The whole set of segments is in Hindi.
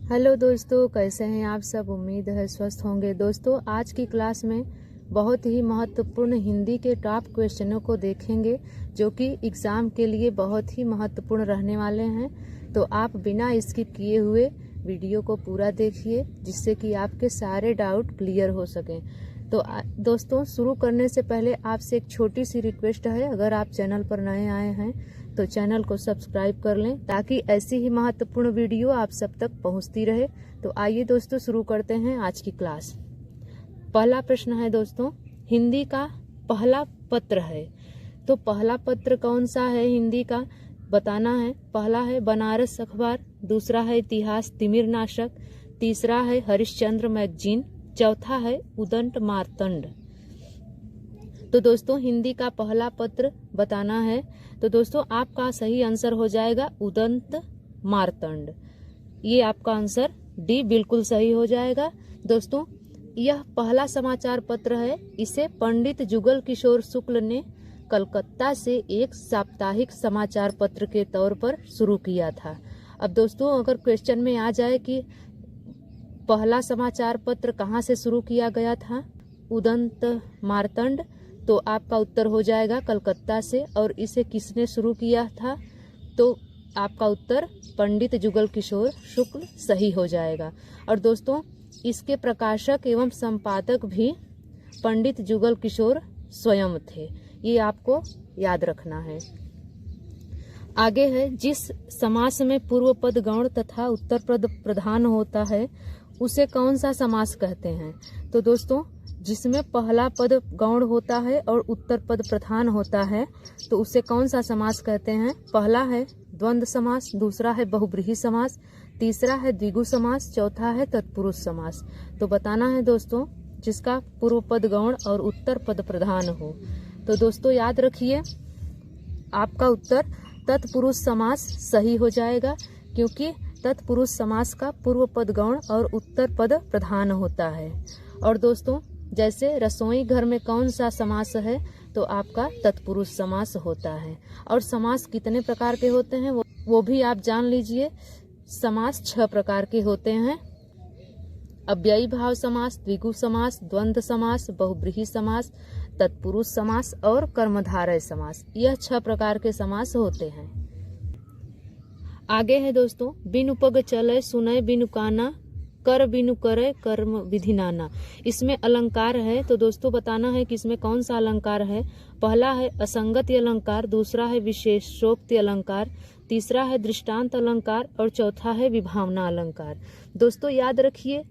हेलो दोस्तों, कैसे हैं आप सब। उम्मीद है स्वस्थ होंगे। दोस्तों, आज की क्लास में बहुत ही महत्वपूर्ण हिंदी के टॉप क्वेश्चनों को देखेंगे जो कि एग्ज़ाम के लिए बहुत ही महत्वपूर्ण रहने वाले हैं। तो आप बिना स्किप किए हुए वीडियो को पूरा देखिए जिससे कि आपके सारे डाउट क्लियर हो सकें। तो दोस्तों, शुरू करने से पहले आपसे एक छोटी सी रिक्वेस्ट है, अगर आप चैनल पर नए आए हैं तो चैनल को सब्सक्राइब कर लें ताकि ऐसी ही महत्वपूर्ण वीडियो आप सब तक पहुंचती रहे। तो आइए दोस्तों, शुरू करते हैं आज की क्लास। पहला प्रश्न है दोस्तों, हिंदी का पहला पत्र है तो पहला पत्र कौन सा है हिंदी का, बताना है। पहला है बनारस अखबार, दूसरा है इतिहास तिमिर नाशक, तीसरा है हरिश्चंद्र मैगजीन, चौथा है उदंत मार्तंड। तो दोस्तों, हिंदी का पहला पत्र बताना है। तो दोस्तों, आपका सही आंसर हो जाएगा उदंत मार्तंड। ये आपका आंसर डी बिल्कुल सही हो जाएगा। दोस्तों, यह पहला समाचार पत्र है। इसे पंडित जुगल किशोर शुक्ल ने कलकत्ता से एक साप्ताहिक समाचार पत्र के तौर पर शुरू किया था। अब दोस्तों, अगर क्वेश्चन में आ जाए कि पहला समाचार पत्र कहाँ से शुरू किया गया था, उदंत मार्तंड, तो आपका उत्तर हो जाएगा कलकत्ता से। और इसे किसने शुरू किया था, तो आपका उत्तर पंडित जुगल किशोर शुक्ल सही हो जाएगा। और दोस्तों, इसके प्रकाशक एवं संपादक भी पंडित जुगल किशोर स्वयं थे। ये आपको याद रखना है। आगे है, जिस समास में पूर्व पद गौण तथा उत्तर पद प्रधान होता है उसे कौन सा समास कहते हैं। तो दोस्तों, जिसमें पहला पद गौण होता है और उत्तर पद प्रधान होता है तो उसे कौन सा समास कहते हैं। पहला है द्वंद्व समास, दूसरा है बहुब्रीहि समास, तीसरा है द्विगु समास, चौथा है तत्पुरुष समास। तो बताना है दोस्तों, जिसका पूर्व पद गौण और उत्तर पद प्रधान हो। तो दोस्तों, याद रखिए आपका उत्तर तत्पुरुष समास सही हो जाएगा, क्योंकि तत्पुरुष समास का पूर्व पद गौण और उत्तर पद प्रधान होता है। और दोस्तों, जैसे रसोई घर में कौन सा समास है, तो आपका तत्पुरुष समास होता है। और समास कितने प्रकार के होते हैं वो भी आप जान लीजिए। समास 6 प्रकार के होते हैं। अव्ययी भाव समास, द्विगु समास, द्वंद्व समास, बहुब्रीहि समास, तत्पुरुष समास और कर्मधारय समास। यह 6 प्रकार के समास होते हैं। आगे है दोस्तों, बिनु पग चले सुनय बिनु काना, कर बिनु करे कर्म विधि नाना। इसमें अलंकार है। तो दोस्तों, बताना है कि इसमें कौन सा अलंकार है। पहला है असंगति अलंकार, दूसरा है विशेषोक्ति अलंकार, तीसरा है दृष्टांत अलंकार और चौथा है विभावना अलंकार। दोस्तों, याद रखिए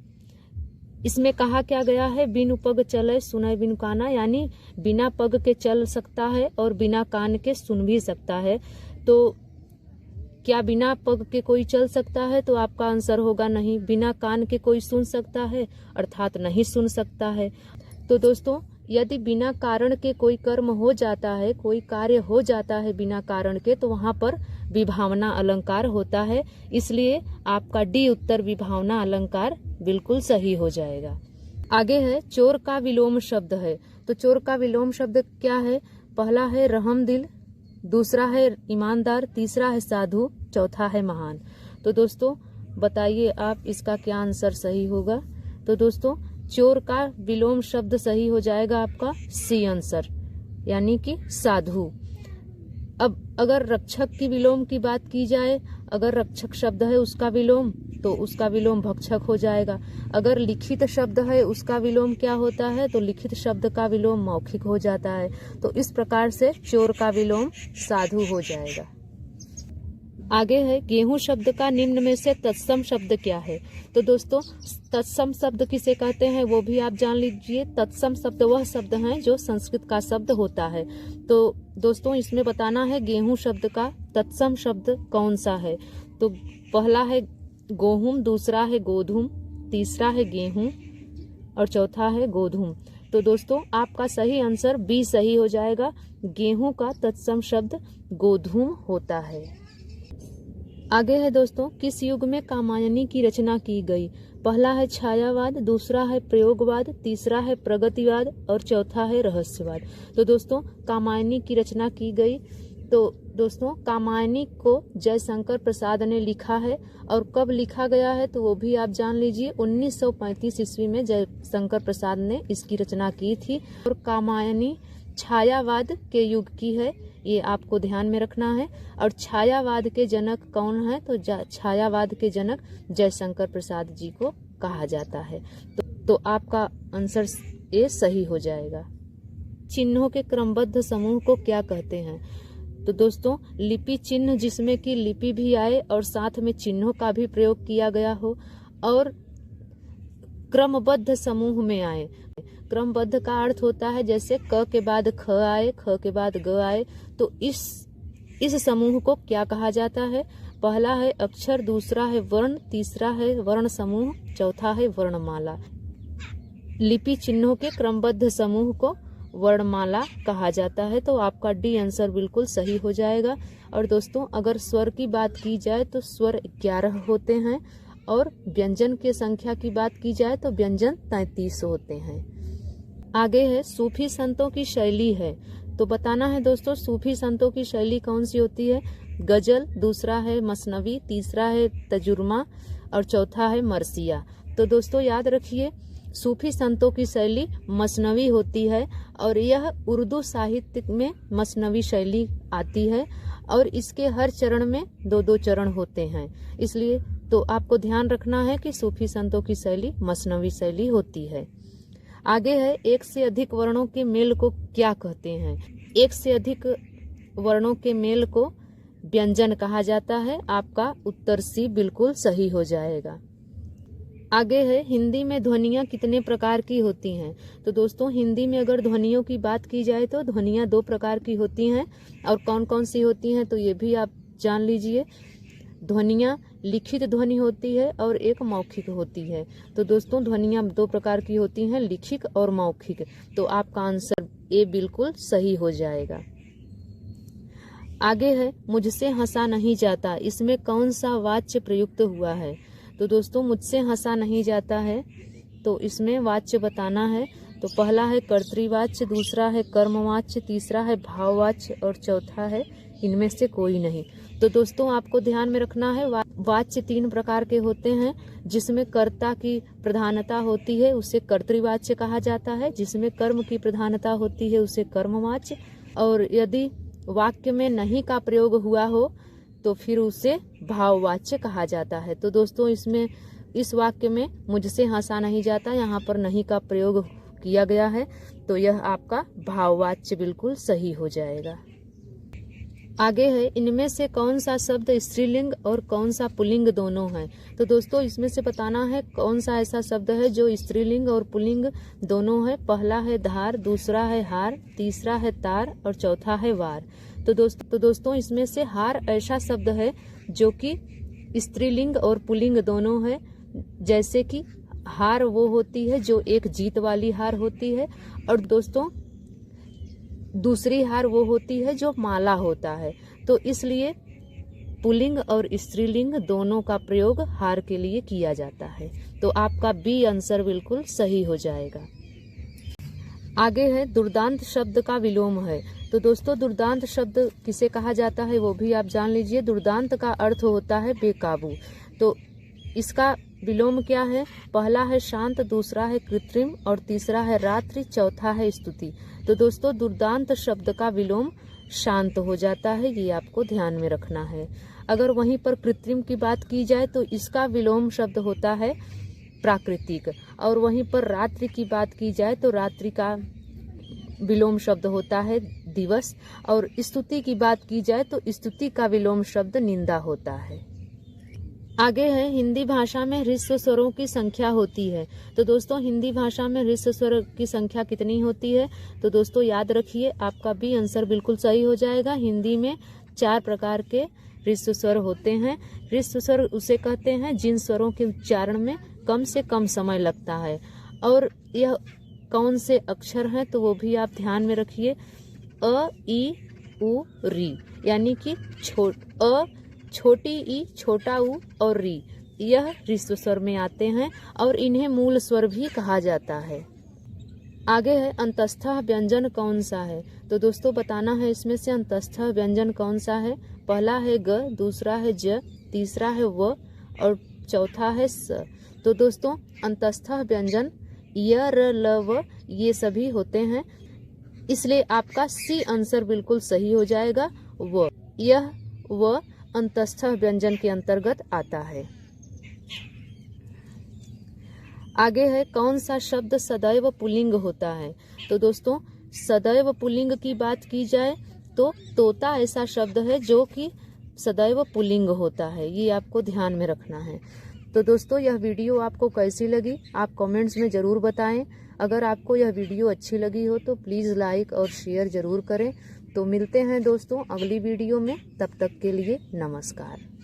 इसमें कहा क्या गया है, बिनु पग चले सुनय बिनु काना, यानी बिना पग के चल सकता है और बिना कान के सुन भी सकता है। तो क्या बिना पग के कोई चल सकता है, तो आपका आंसर होगा नहीं। बिना कान के कोई सुन सकता है, अर्थात नहीं सुन सकता है। तो दोस्तों, यदि बिना कारण के कोई कर्म हो जाता है, कोई कार्य हो जाता है बिना कारण के, तो वहां पर विभावना अलंकार होता है। इसलिए आपका डी उत्तर विभावना अलंकार बिल्कुल सही हो जाएगा। आगे है, चोर का विलोम शब्द है। तो चोर का विलोम शब्द क्या है। पहला है रहमदिल, दूसरा है ईमानदार, तीसरा है साधु, चौथा है महान। तो दोस्तों, बताइए आप इसका क्या आंसर सही होगा। तो दोस्तों, चोर का विलोम शब्द सही हो जाएगा आपका सी आंसर, यानी कि साधु। अब अगर रक्षक की विलोम की बात की जाए, अगर रक्षक शब्द है उसका विलोम, तो उसका विलोम भक्षक हो जाएगा। अगर लिखित शब्द है उसका विलोम क्या होता है, तो लिखित शब्द का विलोम मौखिक हो जाता है। तो इस प्रकार से चोर का विलोम साधु हो जाएगा। आगे है, गेहूं शब्द का निम्न में से तत्सम शब्द क्या है। तो दोस्तों, तत्सम शब्द किसे कहते हैं वो भी आप जान लीजिए। तत्सम शब्द वह शब्द है जो संस्कृत का शब्द होता है। तो दोस्तों, इसमें बताना है गेहूं शब्द का तत्सम शब्द कौन सा है। तो पहला है गोहुम, दूसरा है गोधूम, तीसरा है गेहूं और चौथा है गोधूम। तो दोस्तों, आपका सही आंसर बी सही हो जाएगा। गेहूं का तत्सम शब्द गोधूम होता है। आगे है दोस्तों, किस युग में कामायनी की रचना की गई। पहला है छायावाद, दूसरा है प्रयोगवाद, तीसरा है प्रगतिवाद और चौथा है रहस्यवाद। तो दोस्तों, कामायनी की रचना की गई। तो दोस्तों कामायनी को जयशंकर प्रसाद ने लिखा है और कब लिखा गया है तो वो भी आप जान लीजिए। 1935 ईस्वी में जयशंकर प्रसाद ने इसकी रचना की थी। और कामायनी छायावाद के युग की है, ये आपको ध्यान में रखना है। और छायावाद के जनक कौन है तो छायावाद के जनक जयशंकर प्रसाद जी को कहा जाता है। तो आपका आंसर ये सही हो जाएगा। चिन्हों के क्रमबद्ध समूह को क्या कहते हैं? तो दोस्तों लिपि चिन्ह जिसमें कि लिपि भी आए और साथ में चिन्हों का भी प्रयोग किया गया हो और क्रमबद्ध समूह में आए। क्रमबद्ध का अर्थ होता है जैसे क के बाद ख आए, ख के बाद ग आए, तो इस समूह को क्या कहा जाता है? पहला है अक्षर, दूसरा है वर्ण, तीसरा है वर्ण समूह, चौथा है वर्णमाला। लिपि चिन्हों के क्रमबद्ध समूह को वर्णमाला कहा जाता है। तो आपका डी आंसर बिल्कुल सही हो जाएगा। और दोस्तों अगर स्वर की बात की जाए तो स्वर 11 होते हैं और व्यंजन की संख्या की बात की जाए तो व्यंजन 33 होते हैं। आगे है सूफी संतों की शैली है, तो बताना है दोस्तों सूफी संतों की शैली कौन सी होती है? गजल, दूसरा है मसनवी, तीसरा है तजुर्मा और चौथा है मरसिया। तो दोस्तों याद रखिए सूफी संतों की शैली मसनवी होती है और यह उर्दू साहित्य में मसनवी शैली आती है और इसके हर चरण में 2-2 चरण होते हैं। इसलिए तो आपको ध्यान रखना है कि सूफी संतों की शैली मसनवी शैली होती है। आगे है एक से अधिक वर्णों के मेल को क्या कहते हैं? एक से अधिक वर्णों के मेल को व्यंजन कहा जाता है। आपका उत्तर सी बिल्कुल सही हो जाएगा। आगे है हिंदी में ध्वनियाँ कितने प्रकार की होती हैं? तो दोस्तों हिंदी में अगर ध्वनियों की बात की जाए तो ध्वनियाँ 2 प्रकार की होती हैं और कौन कौन सी होती हैं तो ये भी आप जान लीजिए। ध्वनियाँ लिखित ध्वनि होती है और एक मौखिक होती है। तो दोस्तों ध्वनियाँ 2 प्रकार की होती हैं, लिखित और मौखिक। तो आपका आंसर ए बिल्कुल सही हो जाएगा। आगे है मुझसे हंसा नहीं जाता, इसमें कौन सा वाच्य प्रयुक्त हुआ है? तो दोस्तों मुझसे हंसा नहीं जाता है तो इसमें वाच्य बताना है। तो पहला है कर्तृवाच्य, दूसरा है कर्मवाच्य, तीसरा है भाववाच्य और चौथा है इनमें से कोई नहीं। तो दोस्तों आपको ध्यान में रखना है वाच्य 3 प्रकार के होते हैं। जिसमें कर्ता की प्रधानता होती है उसे कर्तृवाच्य कहा जाता है, जिसमें कर्म की प्रधानता होती है उसे कर्मवाच्य, और यदि वाक्य में नहीं का प्रयोग हुआ हो तो फिर उसे भाववाच्य कहा जाता है। तो दोस्तों इसमें इस वाक्य में मुझसे हंसा नहीं जाता, यहाँ पर नहीं का प्रयोग किया गया है तो यह आपका भाववाच्य बिल्कुल सही हो जाएगा। आगे है इनमें से कौन सा शब्द स्त्रीलिंग और कौन सा पुल्लिंग दोनों है? तो दोस्तों इसमें से बताना है कौन सा ऐसा शब्द है जो स्त्रीलिंग और पुल्लिंग दोनों है। पहला है धार, दूसरा है हार, तीसरा है तार और चौथा है वार। तो दोस्तों इसमें से हार ऐसा शब्द है जो कि स्त्रीलिंग और पुल्लिंग दोनों है। जैसे कि हार वो होती है जो एक जीत वाली हार होती है और दोस्तों दूसरी हार वो होती है जो माला होता है। तो इसलिए पुल्लिंग और स्त्रीलिंग दोनों का प्रयोग हार के लिए किया जाता है। तो आपका बी आंसर बिल्कुल सही हो जाएगा। आगे है दुर्दांत शब्द का विलोम है। तो दोस्तों दुर्दांत शब्द किसे कहा जाता है वो भी आप जान लीजिए। दुर्दांत का अर्थ होता है बेकाबू। तो इसका विलोम क्या है? पहला है शांत, दूसरा है कृत्रिम और तीसरा है रात्रि, चौथा है स्तुति। तो दोस्तों दुर्दांत शब्द का विलोम शांत हो जाता है, ये आपको ध्यान में रखना है। अगर वहीं पर कृत्रिम की बात की जाए तो इसका विलोम शब्द होता है प्राकृतिक, और वहीं पर रात्रि की बात की जाए तो रात्रि का विलोम शब्द होता है दिवस, और स्तुति की बात की जाए तो स्तुति का विलोम शब्द निंदा होता है। आगे है हिंदी भाषा में ह्रस्व स्वरों की संख्या होती है। तो दोस्तों हिंदी भाषा में ह्रस्व स्वर की संख्या कितनी होती है? तो दोस्तों याद रखिए आपका भी आंसर बिल्कुल सही हो जाएगा। हिंदी में 4 प्रकार के ह्रस्व स्वर होते हैं। ह्रस्व स्वर उसे कहते हैं जिन स्वरों के उच्चारण में कम से कम समय लगता है। और यह कौन से अक्षर हैं तो वो भी आप ध्यान में रखिए। अ, ई, उ, री, यानी कि अ, छोटी ई, छोटा उ और री, यह ह्रस्व स्वर में आते हैं और इन्हें मूल स्वर भी कहा जाता है। आगे है अंतस्थ व्यंजन कौन सा है। तो दोस्तों बताना है इसमें से अंतस्थ व्यंजन कौन सा है। पहला है ग, दूसरा है ज, तीसरा है व और चौथा है स। तो दोस्तों अंतस्थ व्यंजन य, र, ल, व ये सभी होते हैं, इसलिए आपका सी आंसर बिल्कुल सही हो जाएगा। व, यह व अंतस्थ व्यंजन के अंतर्गत आता है। आगे है कौन सा शब्द सदैव पुल्लिंग होता है। तो दोस्तों सदैव पुल्लिंग की बात की जाए तो तोता ऐसा शब्द है जो कि सदैव पुल्लिंग होता है, ये आपको ध्यान में रखना है। तो दोस्तों यह वीडियो आपको कैसी लगी आप कमेंट्स में ज़रूर बताएं। अगर आपको यह वीडियो अच्छी लगी हो तो प्लीज़ लाइक और शेयर ज़रूर करें। तो मिलते हैं दोस्तों अगली वीडियो में, तब तक के लिए नमस्कार।